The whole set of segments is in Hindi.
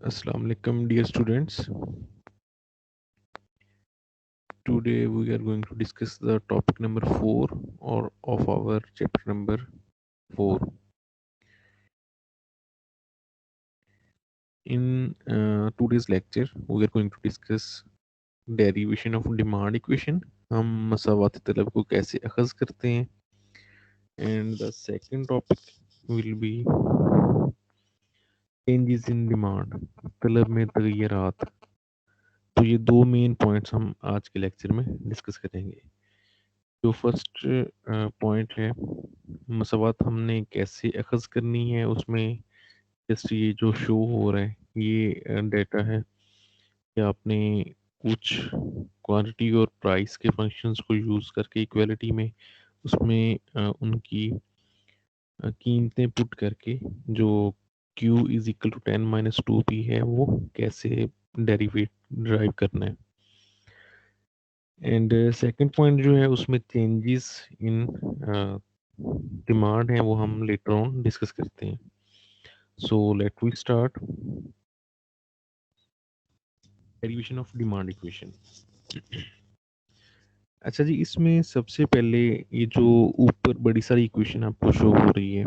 Assalamu alaikum, dear students. Today we are going to discuss the topic number 4 or of our chapter number 4. In today's lecture, we are going to discuss derivation of demand equation. हम मसावात तलब को कैसे अखज़ करते हैं, and the second topic will be changes in demand, तलब में तगय्युरात. तो ये दो मेन पॉइंट्स हम आज के लेक्चर में डिस्कस करेंगे. जो फर्स्ट पॉइंट है, मसावात हमने कैसे अखज़ करनी है, उसमें जस्ट ये जो शो हो रहा है ये डेटा है कि आपने कुछ क्वांटिटी और प्राइस के फंक्शंस को यूज़ करके इक्वालिटी में उसमें उनकी कीमतें पुट करके जो Q is equal to 10 minus 2P है वो कैसे ड्राइव करना है. एंड सेकंड पॉइंट जो है उसमें चेंजेस इन डिमांड है वो हम लेटर ऑन डिस्कस करते हैं. So let we start. Derivation of demand equation. अच्छा जी, इसमें सबसे पहले ये जो ऊपर बड़ी सारी इक्वेशन आपको शो हो रही है,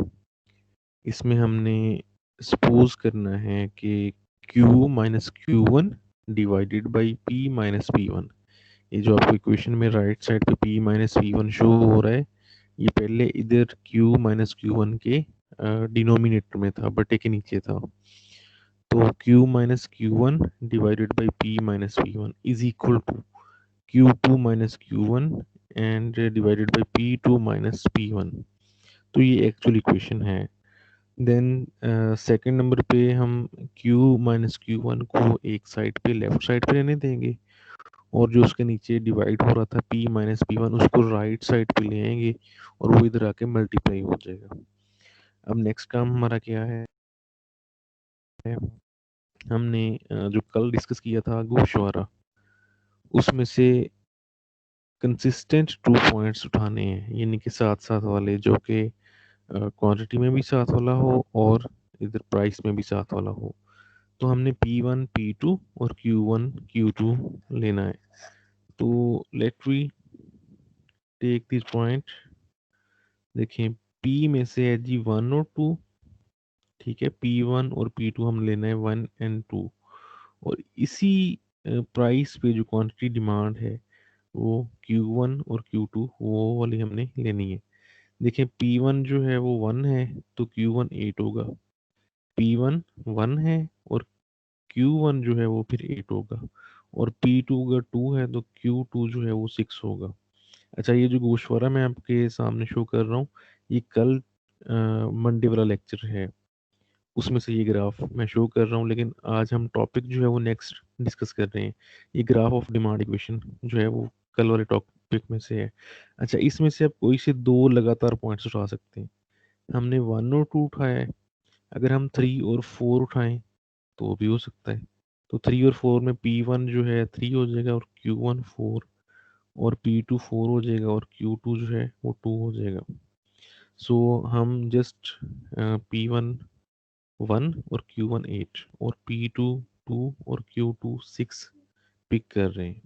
इसमें हमने सपोज करना है कि Q minus Q1 divided by P minus P1. ये जो आपको इक्वेशन में राइट साइड पे P माइनस P1 शो हो रहा है, ये पहले इधर Q माइनस Q1 के डिनोमिनेटर में था, बटे के नीचे था. तो Q minus Q1 divided by P minus P1 is equal to Q2 minus Q1 and divided by P2 minus P1. तो ये एक्चुअल इक्वेशन है. देन सेकंड नंबर पे हम Q माइनस Q1 को एक साइड पे लेफ्ट साइड पे रहने देंगे, और जो उसके नीचे डिवाइड हो रहा था P माइनस P1 उसको राइट साइड पे ले आएंगे और वो इधर आके मल्टीप्लाई हो जाएगा. अब नेक्स्ट काम हमारा क्या है, हमने जो कल डिस्कस किया था गोशवारा, उसमें से कंसिस्टेंट 2 पॉइंट्स उठाने हैं, यानी कि साथ साथ वाले, जो कि क्वांटिटी में भी साथ वाला हो और इधर प्राइस में भी साथ वाला हो. तो हमने P1 P2 और Q1 Q2 लेना है. तो let we take this point. देखें, P में से है जी 1 और 2. ठीक है, P1 और P2 हम लेना है 1 एंड 2. और इसी प्राइस पे जो क्वांटिटी डिमांड है वो Q1 और Q2 वो वाली हमने लेनी है. देखिए, P1 जो है वो 1 है तो Q1 8 होगा. P1 1 है और Q1 जो है वो फिर 8 होगा. और P2 अगर 2 है तो Q2 जो है वो 6 होगा. अच्छा, ये जो गोशवारा मैं आपके सामने शो कर रहा हूँ, ये कल मंडे वाला लेक्चर है, उसमें से ये ग्राफ मैं शो कर रहा हूँ. लेकिन आज हम टॉपिक जो है वो नेक्स्ट डिस्कस कर रहे हैं. ये ग्राफ ऑफ डिमांड इक्वेशन जो है वो कल वाले टॉपिक में से है. अच्छा, इसमें से आप कोई से दो लगातार पॉइंट्स उठा सकते हैं. हमने 1 और 2 उठाया है, अगर हम 3 और 4 उठाएं तो भी हो सकता है. तो 3 और 4 में P1 जो है 3 हो जाएगा और Q1 4, और P2 4 हो जाएगा और Q2 जो है वो 2 हो जाएगा. सो हम जस्ट P1 1 और Q1 8 और P2 2 और Q2 6 पिक कर रहे हैं.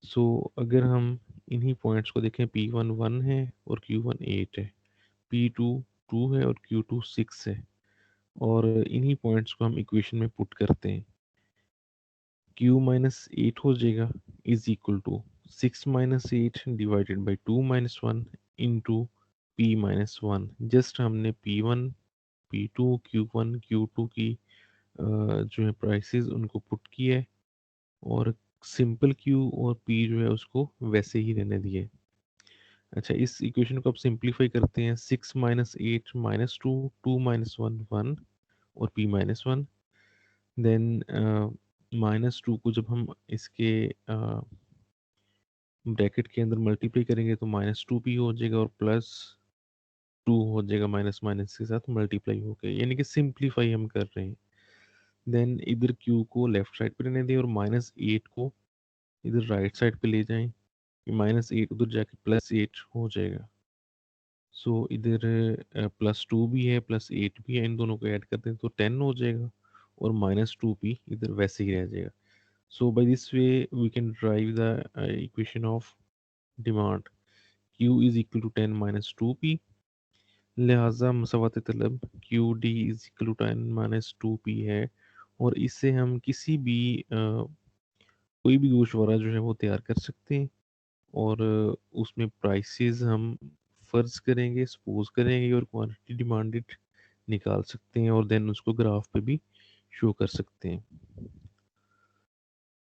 सो अगर हम इन्हीं पॉइंट्स को देखें, P1 1 है और Q1 8 है, P2 2 है और Q2 6 है, और इन्हीं पॉइंट्स को हम इक्वेशन में पुट करते हैं, Q माइनस 8 हो जाएगा is equal to 6 minus 8 divided by 2 minus 1 into P minus 1. Just हमने P1 P2 Q1 Q2 की जो है प्राइसेस उनको पुट किया है, और सिंपल Q और P जो है उसको वैसे ही रहने दिए. अच्छा, इस इक्वेशन को आप सिंप्लीफाई करते हैं, 6 माइनस 8 माइनस 2, 2 माइनस 1 1 और P माइनस 1. देन माइनस 2 को जब हम इसके ब्रैकेट के अंदर मल्टीप्लाई करेंगे तो माइनस 2P हो जाएगा और प्लस 2 हो जाएगा माइनस माइनस के साथ मल्टीप्लाई होकर, यानी कि सिंप्लीफाई हम कर रहे हैं. देन इधर Q को लेफ्ट साइड पे रहने दें और माइनस 8 को इधर राइट साइड पे ले जाएं. माइनस 8 उधर जाके प्लस 8 हो जाएगा. सो इधर +2 भी है +8 भी है, इन दोनों को ऐड करते हैं तो 10 हो जाएगा और -2p इधर वैसे ही रह जाएगा. So by this way we can derive the equation of demand. Q is equal to 10 minus 2p. लिहाजा मसवात तलब Q D is equal to 10 minus 2p है. और इससे हम किसी भी कोई भी गोशवारा जो है वो तैयार कर सकते हैं. और उसमें प्राइसेस हम फर्ज करेंगे, सपोज करेंगे और क्वांटिटी डिमांडेड निकाल सकते हैं और देन उसको ग्राफ पे भी शो कर सकते हैं.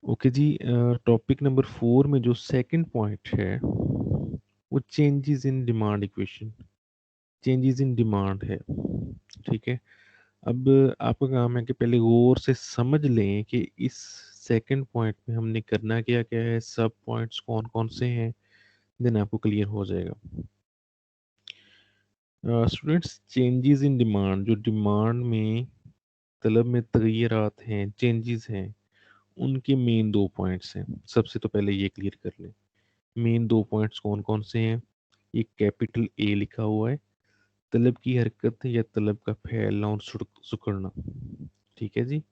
ओके जी. टॉपिक नंबर 4 में जो सेकंड पॉइंट है वो changes in demand equation, changes in demand है. ठीक है. अब आपका काम है कि पहले गौर से समझ लें कि इस सेकंड पॉइंट में हमने करना क्या क्या है, सब पॉइंट्स कौन कौन से हैं, देन आपको क्लियर हो जाएगा. स्टूडेंट्स, चेंजेस इन डिमांड, जो डिमांड में तलब में तगय्युरात हैं, चेंजेस हैं, उनके मेन 2 पॉइंट्स हैं. सबसे तो पहले ये क्लियर कर लें मेन 2 पॉइंट्स कौन कौन से हैं. ये कैपिटल ए लिखा हुआ है, तलब की हरकत या तलब का फैलना और सिकुड़ना. ठीक है जी.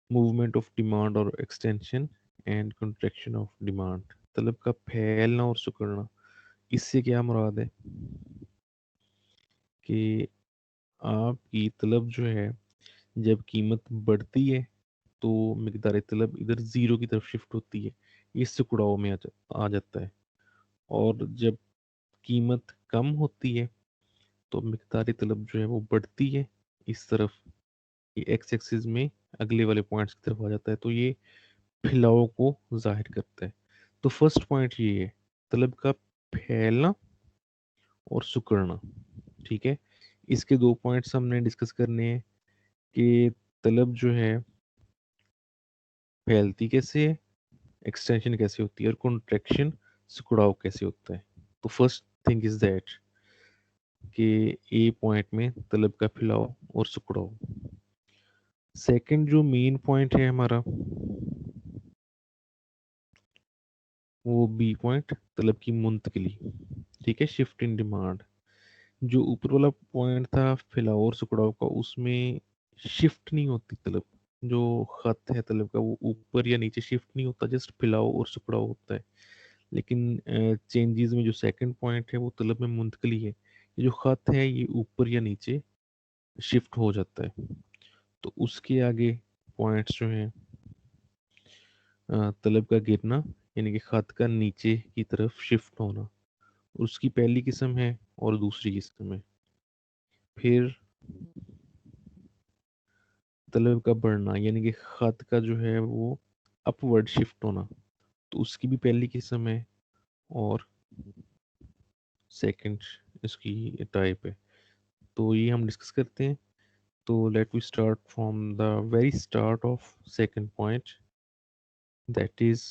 मूवमेंट ऑफ डिमांड और extension and contraction of demand, तलब का फैलना और सिकुड़ना. इससे क्या मुराद है कि आपकी तलब जो है जब कीमत बढ़ती है तो मिकदार तलब इधर ज़ीरो की तरफ शिफ्ट होती है, ये सिकुड़ाव में आ जाता है. और जब कीमत कम होती है तो मिकदार तलब जो है वो बढ़ती है इस तरफ, ये एक्स एक्सिस में अगले वाले पॉइंट्स की तरफ आ जाता है. तो ये फैलाव को जाहिर करता है. तो फर्स्ट पॉइंट ये है, तलब का फैलना और सिकुड़ना. ठीक है. इसके 2 पॉइंट्स हमने डिस्कस करने हैं कि तलब जो है फैलती कैसे है, एक्सटेंशन कैसे होती है और कॉन्ट्रैक्शन सिकुड़ाव कैसे होता है. तो फर्स्ट थिंग इज दैट कि ए पॉइंट में तलब का फैलाव और सिकुड़ाव. सेकंड जो मेन पॉइंट है हमारा वो बी पॉइंट, तलब की मुंतकिली. ठीक है, शिफ्ट इन डिमांड. जो ऊपर वाला पॉइंट था फैलाव और सिकुड़ाव का, उसमें शिफ्ट नहीं होती तलब. जो खत है तलब का वो ऊपर या नीचे शिफ्ट नहीं होता, जस्ट फैलाव और सिकुड़ाव होता है. लेकिन चेंजेस में जो सेकंड पॉइंट है वो तलब में मुंतकली है. ये जो खत है ये ऊपर या नीचे शिफ्ट हो जाता है. तो उसके आगे पॉइंट्स जो हैं तलब का गिरना यानी कि खत का नीचे की तरफ शिफ्ट होना, उसकी पहली किस्म है और दूसरी किस्म है. फिर तलब का बढ़ना यानी कि खत का जो है वो अपवर्ड शिफ्ट होना, तो उसकी भी पहली किस्म है और सेकंड इसकी टाइप है. तो ये हम डिस्कस करते हैं. तो let we start from the very start of second point, that is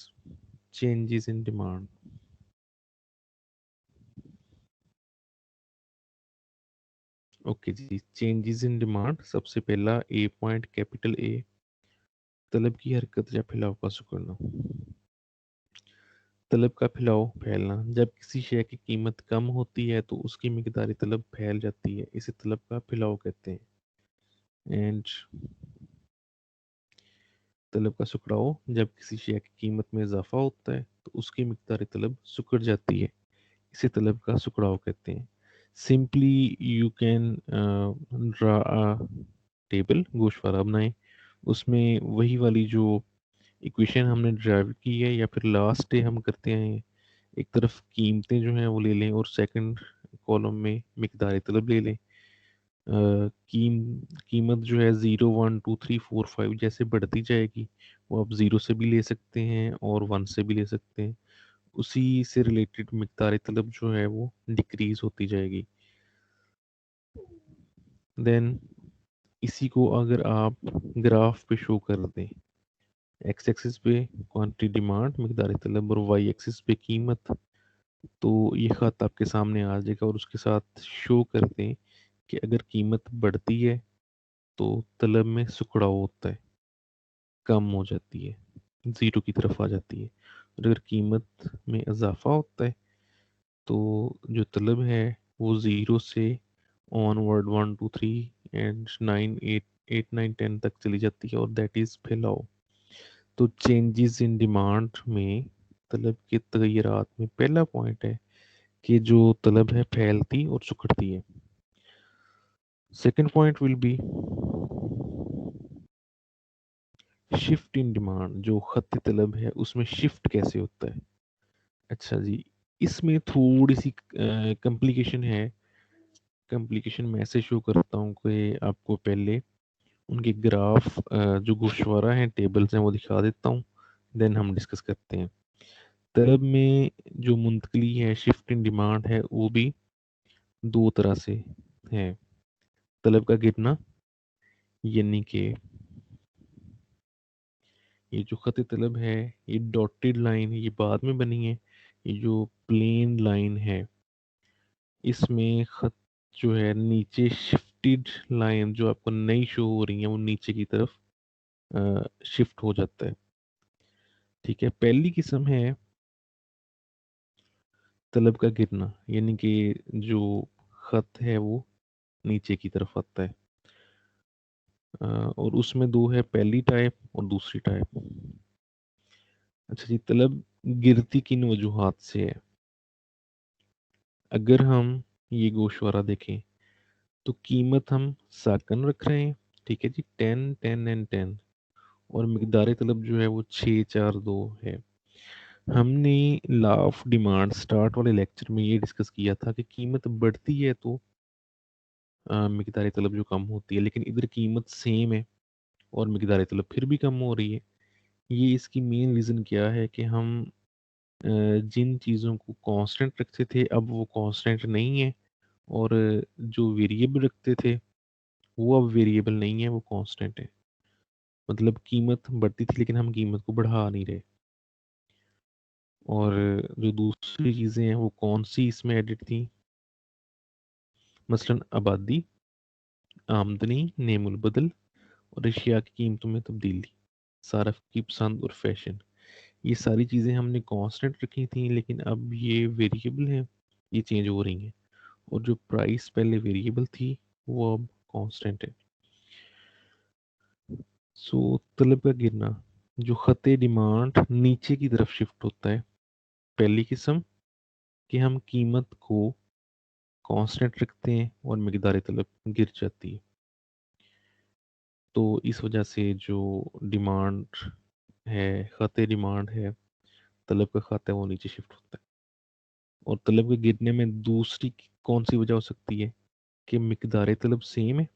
changes in demand. Okay जी. चेंजेस इन डिमांड, सबसे पहला ए पॉइंट कैपिटल ए, तलब की हरकत या फैलाव का सिकुड़ना. तलब का फैलाव फैलना, जब किसी शय की कीमत कम होती है तो उसकी मिकदार तलब फैल जाती है, इसे तलब का फैलाव कहते हैं. एंड तलब का सिकुड़ाव, जब किसी शय की कीमत में इजाफा होता है तो उसकी मिकदार तलब सिकुड़ जाती है, इसे तलब का सिकुड़ाव कहते हैं. Simply you can draw a table, गोशवारा बनाएं, उसमें वही वाली जो इक्वेशन हमने ड्राइव की है या फिर लास्ट डे हम करते हैं, एक तरफ कीमतें जो हैं वो ले लें और सेकंड कॉलम में मिकदार तलब ले लें. कीमत जो है 0 1 2 3 4 5 जैसे बढ़ती जाएगी, वो आप 0 से भी ले सकते हैं और 1 से भी ले सकते हैं. उसी से रिलेटेड मिकदार तलब जो है वो डिक्रीज होती जाएगी. देन इसी को अगर आप ग्राफ पे शो कर दें, एक्स एक्सिस पे क्वांटिटी डिमांड मिकदार तलब और वाई एक्सिस पे कीमत, तो ये ख़त आपके सामने आ जाएगा और उसके साथ शो कर दें कि अगर कीमत बढ़ती है तो तलब में सिकुड़ाव होता है, कम हो जाती है, ज़ीरो की तरफ आ जाती है. और अगर कीमत में इजाफा होता है तो जो तलब है वो 0 से ऑनवर्ड 1 2 3 एंड 9 8 8 9 10 तक चली जाती है और दैट इज फैलाओ। तो चेंजेस इन डिमांड में तलब के तगयरात में पहला पॉइंट है कि जो तलब है फैलती और सिकुड़ती है। Second point will be shift in demand, जो खत तलब है उसमें शिफ्ट कैसे होता है। अच्छा जी, इसमें थोड़ी सी कॉम्प्लिकेशन है। कॉम्प्लिकेशन मैं ऐसे शो करता हूँ कि आपको पहले उनके ग्राफ जो गोशवारा हैं टेबल्स हैं वो दिखा देता हूँ, देन हम डिस्कस करते हैं। तलब में जो मुंतकली है, शिफ्ट इन डिमांड है, वो भी दो तरह से है। तलब का गिरना, यानी कि ये जो खत तलब है, ये डॉटेड लाइन है, ये बाद में बनी है। ये जो प्लेन लाइन है, इसमें खत जो है नीचे शिफ्टेड लाइन जो आपको नई शो हो रही है वो नीचे की तरफ शिफ्ट हो जाता है। ठीक है, पहली किस्म है तलब का गिरना, यानी कि जो खत है वो नीचे की तरफ आता है। और उसमें दो है, पहली टाइप और दूसरी टाइप। अच्छा जी, तलब गिरती किन वजूहात से है। अगर हम ये गोशवारा देखें तो कीमत हम साकन रख रहे हैं, ठीक है जी, 10 10 एंड 10, और मिकदार तलब जो है वो 6 4 2 है। हमने लॉ ऑफ डिमांड स्टार्ट वाले लेक्चर में ये डिस्कस किया था कि कीमत बढ़ती है तो मिकदार तलब जो कम होती है, लेकिन इधर कीमत सेम है और मिकदार तलब फिर भी कम हो रही है। ये इसकी मेन रीज़न क्या है कि हम जिन चीज़ों को कांस्टेंट रखते थे अब वो कांस्टेंट नहीं है, और जो वेरिएबल रखते थे वो अब वेरिएबल नहीं है, वो कांस्टेंट है। मतलब कीमत बढ़ती थी लेकिन हम कीमत को बढ़ा नहीं रहे। और जो दूसरी चीज़ें हैं वो कौन सी इसमें एडिट थी, मसलन आबादी, आमदनी, नेमुल बदल, और अशिया की कीमतों में तब्दीली, सारफ की पसंद और फैशन। ये सारी चीज़ें हमने कांस्टेंट रखी थी लेकिन अब ये वेरिएबल हैं, ये चेंज हो रही हैं। और जो प्राइस पहले वेरिएबल थी वो अब कांस्टेंट है। सो तलब का गिरना, जो खते डिमांड नीचे की तरफ शिफ्ट होता है। पहली किस्म कि हम कीमत को कांस्टेंट रखते हैं और मिकदार तलब गिर जाती है। तो इस वजह से जो डिमांड है, खते डिमांड है, तलब का खाता है वो नीचे शिफ्ट होता है। और तलब के गिरने में दूसरी कौन सी वजह हो सकती है कि मिकदार तलब सेम है,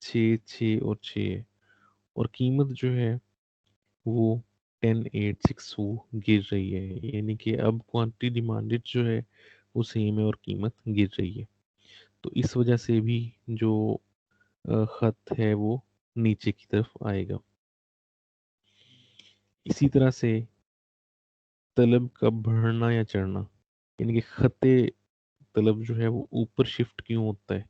6 6 और 6 है, और कीमत जो है वो 10 8 6 वो गिर रही है, यानी कि अब क्वांटिटी डिमांडेड जो है वो सेम है और कीमत गिर रही है। तो इस वजह से भी जो खत है वो नीचे की तरफ आएगा। इसी तरह से तलब का बढ़ना या चढ़ना, यानी कि खते तलब जो है वो ऊपर शिफ्ट क्यों होता है।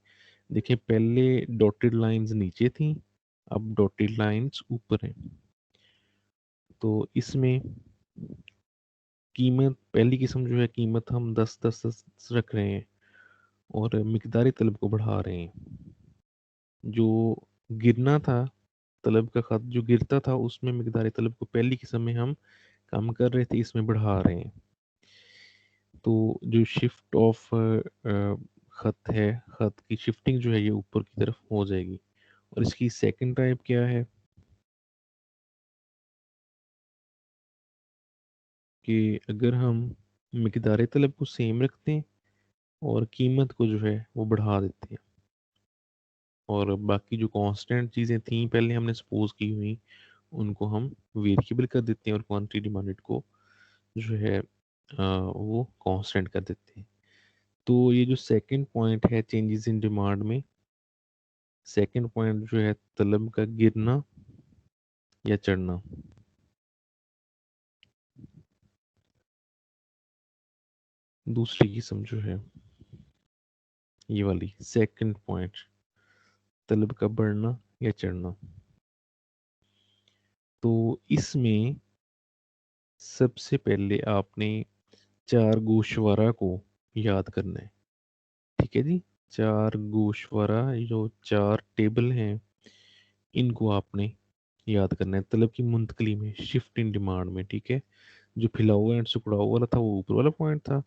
देखिए, पहले डॉटेड लाइंस नीचे थी, अब डॉटेड लाइंस ऊपर हैं। तो इसमें कीमत, पहली किस्म जो है कीमत हम 10 10 10 रख रहे हैं और मिकदारी तलब को बढ़ा रहे हैं। जो गिरना था, तलब का खत जो गिरता था उसमें मिकदारी तलब को पहली किस्म में हम कम कर रहे थे, इसमें बढ़ा रहे हैं। तो जो शिफ्ट ऑफ खत है, खत की शिफ्टिंग जो है ये ऊपर की तरफ हो जाएगी। और इसकी सेकंड टाइप क्या है कि अगर हम मिकदार तलब को सेम रखते हैं और कीमत को जो है वो बढ़ा देते हैं, और बाकी जो कांस्टेंट चीज़ें थी पहले हमने सपोज की हुई उनको हम वेरिएबल कर देते हैं और क्वांटिटी डिमांडेड को जो है वो कांस्टेंट कर देते हैं। तो ये जो सेकंड पॉइंट है चेंजेस इन डिमांड में, सेकंड पॉइंट जो है तलब का गिरना या चढ़ना। दूसरी किस्म जो है ये वाली सेकंड पॉइंट, तलब का बढ़ना या चढ़ना। तो इसमें सबसे पहले आपने चार गोशवारा को याद करना है। ठीक है जी। 4 गोशवारा जो 4 टेबल हैं, इनको आपने याद करना है तलब की मुंतकली में, शिफ्ट इन डिमांड में। ठीक है, जो फिलाओ एंड सुकड़ाओ वाला था वो ऊपर वाला पॉइंट था।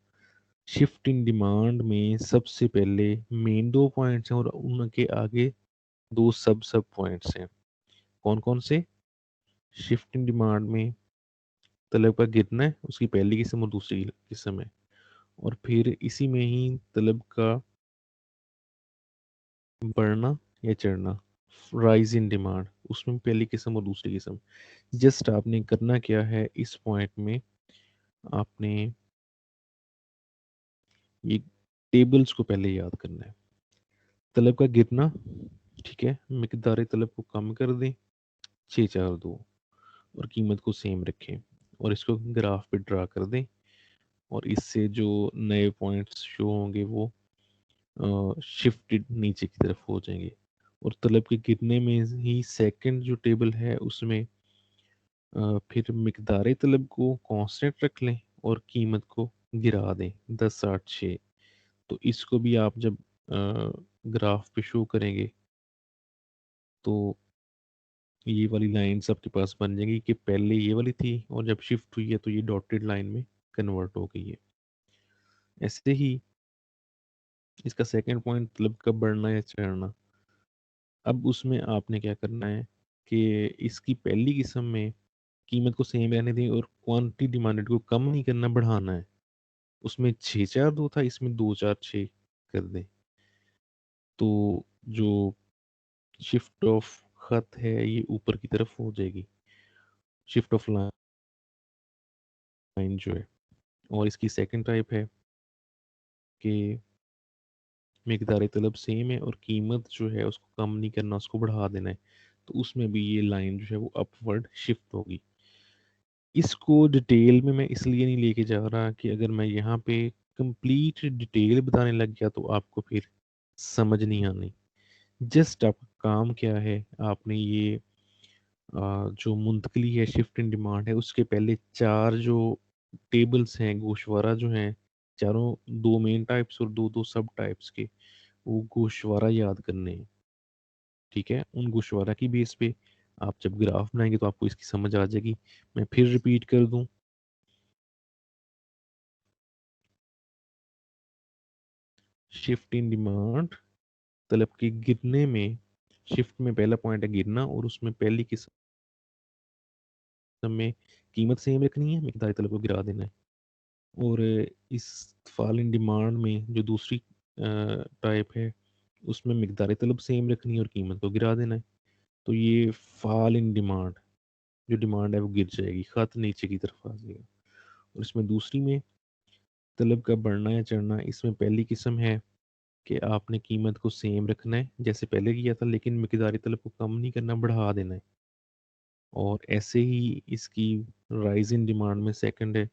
शिफ्ट इन डिमांड में सबसे पहले मेन 2 पॉइंट्स हैं और उनके आगे 2 सब सब पॉइंट्स हैं। कौन कौन से? शिफ्ट इन डिमांड में तलब का गिरना है, उसकी पहली किस्म और दूसरी किस्म है। और फिर इसी में ही तलब का बढ़ना या चढ़ना, राइज इन डिमांड, उसमें पहली किस्म और दूसरी किस्म। जस्ट आपने करना क्या है इस पॉइंट में, आपने ये टेबल्स को पहले याद करना है। तलब का गिरना, ठीक है, मिकदार तलब को कम कर दें 642 और कीमत को सेम रखें और इसको ग्राफ पे ड्रा कर दें और इससे जो नए पॉइंट्स शो होंगे वो शिफ्टेड नीचे की तरफ हो जाएंगे। और तलब के गिरने में ही सेकंड जो टेबल है उसमें फिर मिकदार तलब को कांस्टेंट रख लें और कीमत को गिरा दें 1086। तो इसको भी आप जब ग्राफ पे शो करेंगे तो ये वाली लाइंस आपके पास बन जाएंगी कि पहले ये वाली थी और जब शिफ्ट हुई है तो ये डॉटेड लाइन में कन्वर्ट हो गई है। ऐसे ही इसका सेकंड पॉइंट तलब का बढ़ना या चढ़ना। अब उसमें आपने क्या करना है कि इसकी पहली किस्म में कीमत को सेम रहने दें और क्वांटिटी डिमांडेड को कम नहीं करना, बढ़ाना है। उसमें 642 था, इसमें 246 कर दें। तो जो शिफ्ट ऑफ खत है ये ऊपर की तरफ हो जाएगी, शिफ्ट ऑफ लाइन जो है। और इसकी सेकंड टाइप है कि मिकदार तलब सेम है और कीमत जो है उसको कम नहीं करना, उसको बढ़ा देना है। तो उसमें भी ये लाइन जो है वो अपवर्ड शिफ्ट होगी। इसको डिटेल में मैं इसलिए नहीं लेके जा रहा कि अगर मैं यहाँ पे कंप्लीट डिटेल बताने लग गया तो आपको फिर समझ नहीं आनी। जस्ट आपका काम क्या है, आपने ये जो मुंतकली है, शिफ्ट इन डिमांड है, उसके पहले 4 जो टेबल्स हैं गोशवारा जो हैं, चारों 2 मेन टाइप्स और 2 2 सब टाइप्स के, वो गोशवारा याद करने हैं। ठीक है, उन गोशवारा की बेस पे आप जब ग्राफ बनाएंगे तो आपको इसकी समझ आ जाएगी। मैं फिर रिपीट कर दूं, शिफ्ट इन डिमांड तलब के गिरने में, शिफ्ट में पहला पॉइंट है गिरना और उसमें पहली किस्म में कीमत सेम रखनी है, मिकदार तलब को गिरा देना है। और इस फॉल इन डिमांड में जो दूसरी टाइप है उसमें मिकदार तलब सेम रखनी है और कीमत को गिरा देना है। तो ये फॉल इन डिमांड, जो डिमांड है वो गिर जाएगी, खत नीचे की तरफ आ जाएगा। और इसमें दूसरी में तलब का बढ़ना या चढ़ना, इसमें पहली किस्म है कि आपने कीमत को सेम रखना है जैसे पहले किया था, लेकिन मिकदारी तलब को कम नहीं करना, बढ़ा देना है। और ऐसे ही इसकी राइज इन डिमांड में सेकंड है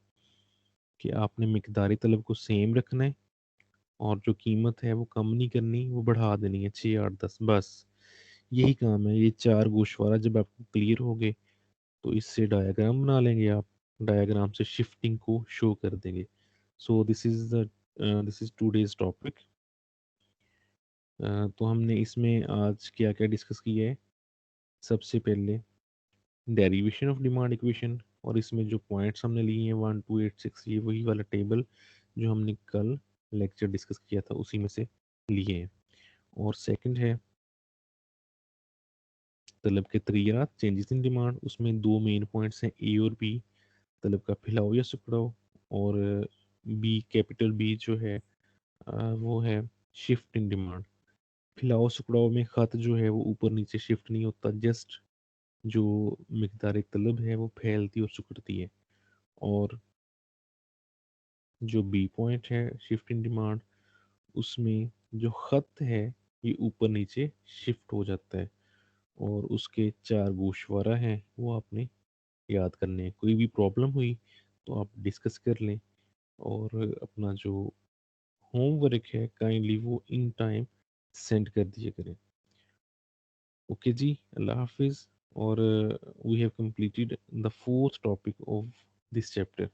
कि आपने मिकदारी तलब को सेम रखना है और जो कीमत है वो कम नहीं करनी, वो बढ़ा देनी है 6 8 10 बस। यही काम है। ये 4 गोशवारा जब आपको क्लियर हो गए तो इससे डायग्राम बना लेंगे आप, डायग्राम से शिफ्टिंग को शो कर देंगे। So this is today's topic. तो हमने इसमें आज क्या क्या डिस्कस किया है। सबसे पहले डेरिवेशन ऑफ डिमांड इक्वेशन, और इसमें जो पॉइंट्स हमने लिए हैं 1 2 8 6, ये वही वाला टेबल जो हमने कल लेक्चर डिस्कस किया था उसी में से लिए हैं। और सेकंड है तलब के तगय्युरात, चेंजेस इन डिमांड, उसमें 2 मेन पॉइंट्स हैं ए और बी, तलब का फैलाव या सिकुड़ाव। और बी, कैपिटल बी जो है वो है शिफ्ट इन डिमांड। फैलाव सिकुड़ाव में खत जो है वो ऊपर नीचे शिफ्ट नहीं होता, जस्ट जो मिकदार तलब है वो फैलती और सिकुड़ती है। और जो बी पॉइंट है शिफ्ट इन डिमांड, उसमें जो खत है ये ऊपर नीचे शिफ्ट हो जाता है। और उसके 4 गोशवारा हैं वो आपने याद करने हैं। कोई भी प्रॉब्लम हुई तो आप डिस्कस कर लें और अपना जो होमवर्क है काइंडली वो इन टाइम सेंड कर दिया करें। ओके जी, अल्लाह हाफिज़। और we have completed the fourth topic of this chapter.